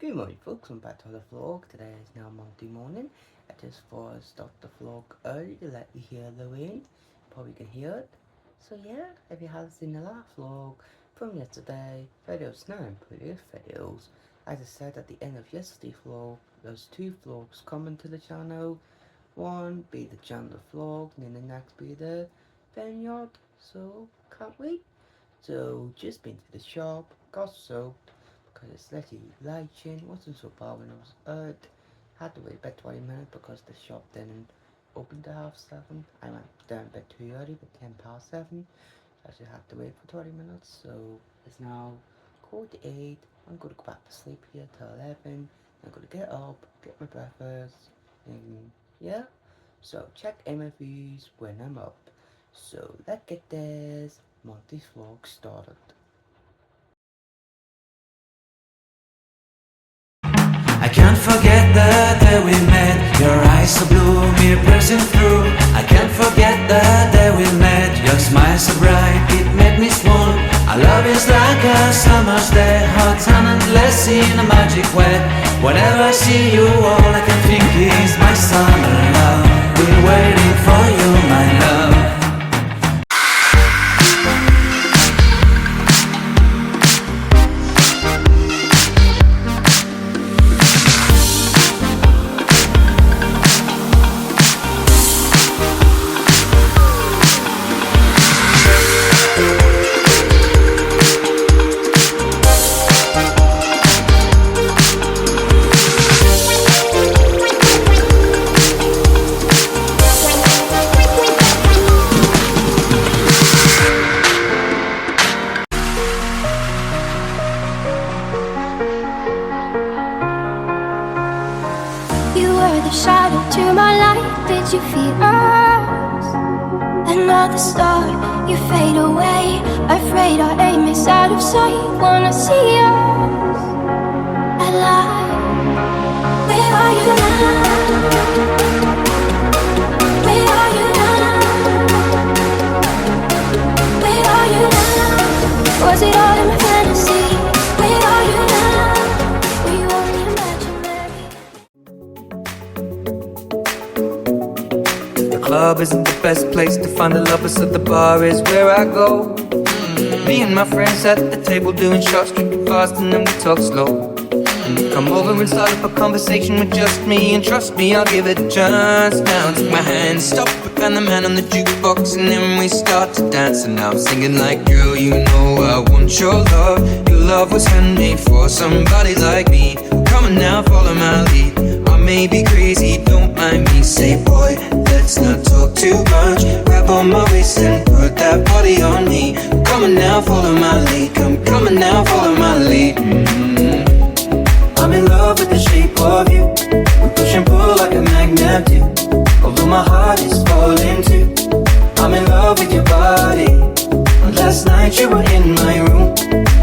Good morning folks, I'm back to the vlog. Today is now Monday morning. I just thought I'd start the vlog early to let you hear the rain. Probably can hear it. So yeah, if you haven't seen the last vlog from yesterday, videos now in previous videos. As I said at the end of yesterday's vlog, there's two vlogs coming to the channel. One be the Chandler vlog and then the next be the vineyard. So can't wait. So just been to the shop, got soaked because it's literally lighting, wasn't so bad when I was out. Had to wait about 20 minutes because the shop didn't open till 7:30. I went down a bit too early, but 10 past 7. So I just had to wait for 20 minutes. So it's now 8:15. I'm going to go back to sleep here till 11. I'm going to get up, get my breakfast, and yeah. So check in my views when I'm up. So let's get this Monty's vlog started. I can't forget the day we met. Your eyes so blue, me pressing through. I can't forget the day we met. Your smile so bright, it made me swoon. Our love is like a summer's day, hot and endless in a magic way. Whenever I see you, all I can think is my summer love. Been waiting for you, my love. Shadow to my light, did you feel us? Another star, you fade away. Afraid our aim is out of sight. Wanna see us alive. Where are you now? Where are you now? Where are you now? Was it all in my fantasy? Where are you now? Were you only imaginary? The club isn't the best place to find the lovers, so the bar is where I go. Me and my friends at the table doing shots, drinking fast, and then we talk slow. Come over and start up a conversation with just me, and trust me, I'll give it a chance. Now take my hand, stop it, and the man on the jukebox, and then we start to dance. And now I'm singing like, girl, you know I want your love. Your love was handmade for somebody like me. Come on now, follow my lead. I may be crazy, don't mind me. Say, boy, let's not talk too much. Grab on my waist and put that body on me. Come on now, follow my lead. Come on now, follow my lead. I'm in love with the shape of you. We push and pull like a magnet do. Although my heart is falling too. I'm in love with your body. Last night you were in my room,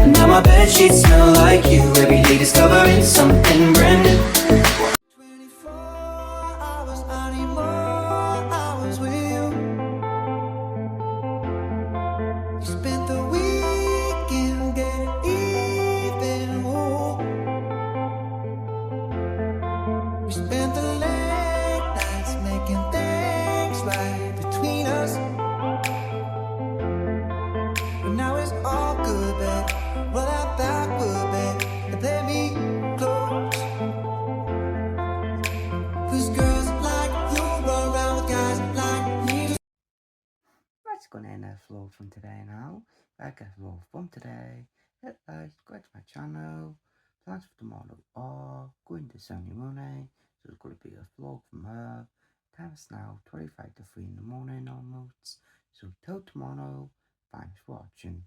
and now my bedsheets smell like you. Every day discovering something brand new. 24 hours, I need more hours with you. You spent the weekend getting even. Ooh. We spent the late nights making things right between us. But now it's all good, babe. Roll out that wood, babe, and play me close. 'Cause girls like you run around with guys like me. That's gonna end our vlog from today now. Like our vlog from today. Hit like, subscribe to my channel. Plans for tomorrow are going to sunny morning. So it's gonna be a vlog from her. Time is now 25 to 3 in the morning almost. So till tomorrow, thanks for watching.